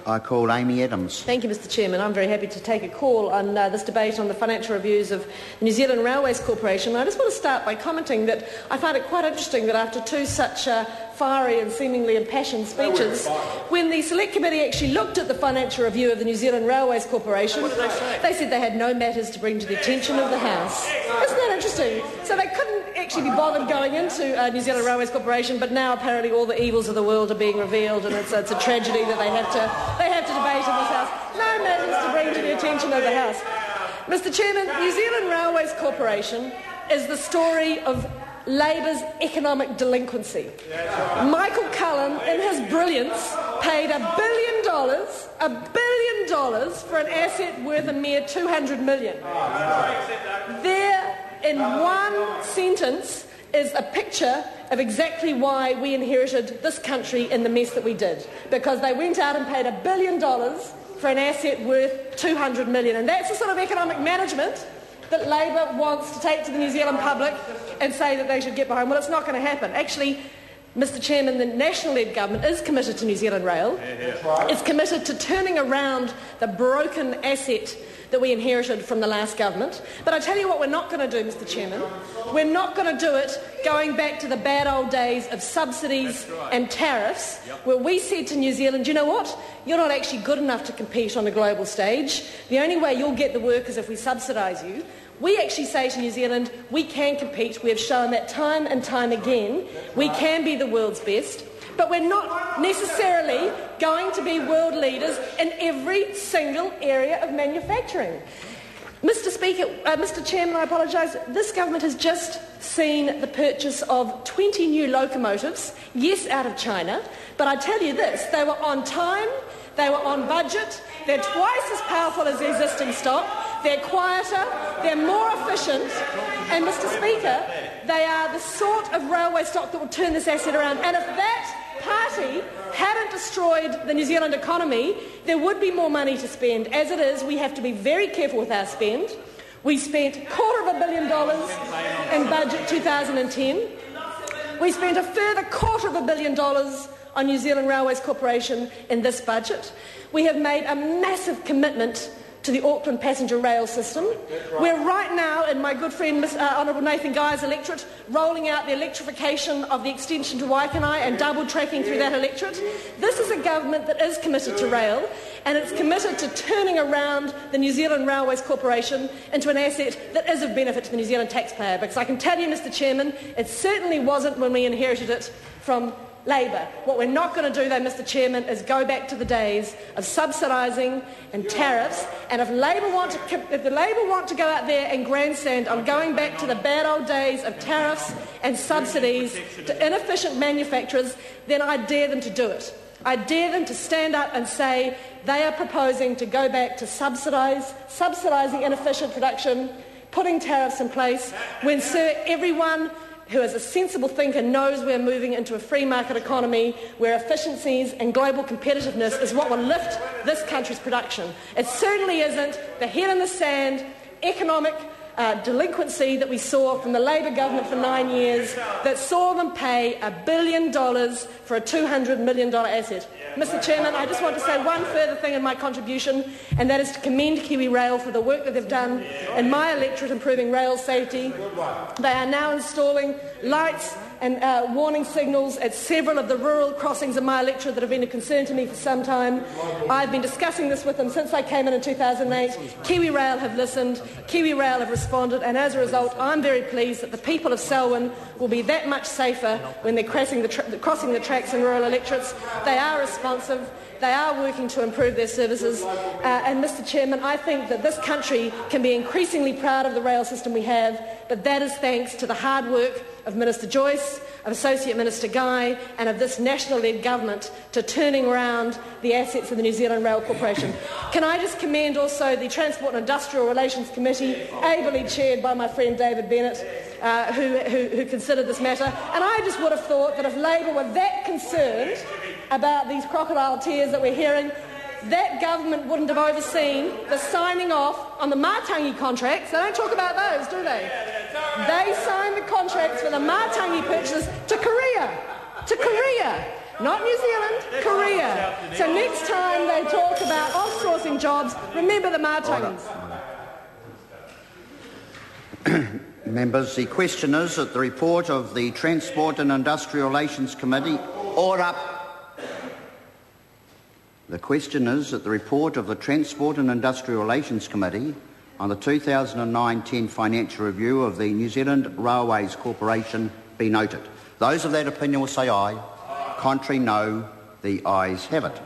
I call Amy Adams. Thank you, Mr Chairman. I'm very happy to take a call on this debate on the financial reviews of the New Zealand Railways Corporation. I just want to start by commenting that I find it quite interesting that after two such fiery and seemingly impassioned speeches, when the Select Committee actually looked at the financial review of the New Zealand Railways Corporation, they said they had no matters to bring to the attention of the House. Isn't that interesting? So they couldn't actually be bothered going into New Zealand Railways Corporation, but now apparently all the evils of the world are being revealed, and it's a tragedy that they have to debate in this House. No matters to bring to the attention of the House. Mr Chairman, New Zealand Railways Corporation is the story of Labour's economic delinquency. Michael Cullen, in his brilliance, paid $1 billion for an asset worth a mere $200 million. There, in one sentence, is a picture of exactly why we inherited this country in the mess that we did. Because they went out and paid $1 billion for an asset worth $200 million. And that's the sort of economic management that Labour wants to take to the New Zealand public and say that they should get behind. Well, it's not going to happen. Actually, Mr Chairman, the National-led government is committed to New Zealand Rail. It's committed to turning around the broken asset that we inherited from the last government. But I tell you what we're not going to do, Mr Chairman. We're not going to do it going back to the bad old days of subsidies and tariffs, where we said to New Zealand, you know what, you're not actually good enough to compete on the global stage. The only way you'll get the work is if we subsidise you. We actually say to New Zealand, we can compete. We have shown that time and time again. We can be the world's best. But we're not necessarily going to be world leaders in every single area of manufacturing. Mr Chairman, I apologise. This government has just seen the purchase of 20 new locomotives, yes, out of China, but I tell you this, they were on time, they were on budget, they're twice as powerful as the existing stock, they're quieter, they're more efficient, and Mr Speaker, they are the sort of railway stock that will turn this asset around. And if that party hadn't destroyed the New Zealand economy, there would be more money to spend. As it is, we have to be very careful with our spend. We spent $250 million in budget 2010. We spent a further $250 million on New Zealand Railways Corporation in this budget. We have made a massive commitment to the Auckland passenger rail system. We're right now, in my good friend Honourable Nathan Guy's electorate, rolling out the electrification of the extension to Waikanae and double-tracking through that electorate. This is a government that is committed to rail, and it's committed to turning around the New Zealand Railways Corporation into an asset that is of benefit to the New Zealand taxpayer. Because I can tell you, Mr Chairman, it certainly wasn't when we inherited it from Labour. What we're not going to do, though, Mr Chairman, is go back to the days of subsidising and tariffs. And if the Labour want to go out there and grandstand on going back to the bad old days of tariffs and subsidies to inefficient manufacturers, then I dare them to do it. I dare them to stand up and say they are proposing to go back to subsidising inefficient production, putting tariffs in place, when, sir, everyone who is a sensible thinker knows we're moving into a free market economy where efficiencies and global competitiveness is what will lift this country's production. It certainly isn't the head in the sand economic delinquency that we saw from the Labour government for 9 years that saw them pay $1 billion for a $200 million asset. Mr Chairman, I just want to say one further thing in my contribution, and that is to commend Kiwi Rail for the work that they've done in my electorate improving rail safety. They are now installing lights and warning signals at several of the rural crossings in my electorate that have been a concern to me for some time. I've been discussing this with them since I came in 2008. Kiwi Rail have listened, Kiwi Rail have responded, and as a result I'm very pleased that the people of Selwyn will be that much safer when they're crossing the tracks in rural electorates. They are responsive. They are working to improve their services. And, Mr Chairman, I think that this country can be increasingly proud of the rail system we have, but that is thanks to the hard work of Minister Joyce, of Associate Minister Guy, and of this national-led government to turning around the assets of the New Zealand Rail Corporation. Can I just commend also the Transport and Industrial Relations Committee, ably chaired by my friend David Bennett, who considered this matter. And I just would have thought that if Labour were that concerned about these crocodile tears that we're hearing, that government wouldn't have overseen the signing off on the Matangi contracts. They don't talk about those, do they? They signed the contracts for the Matangi purchases to Korea. Not New Zealand, Korea. So next time they talk creating jobs. Remember the Martins. Members, the question is that the report of the Transport and Industrial Relations Committee... Order. The question is that the report of the Transport and Industrial Relations Committee on the 2009-10 financial review of the New Zealand Railways Corporation be noted. Those of that opinion will say aye. Contrary, no. The ayes have it.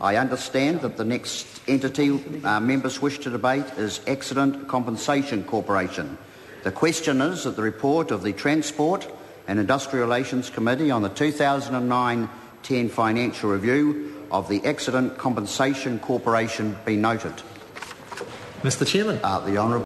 I understand that the next entity members wish to debate is Accident Compensation Corporation. The question is that the report of the Transport and Industrial Relations Committee on the 2009-10 financial review of the Accident Compensation Corporation be noted. Mr. Chairman. The Honourable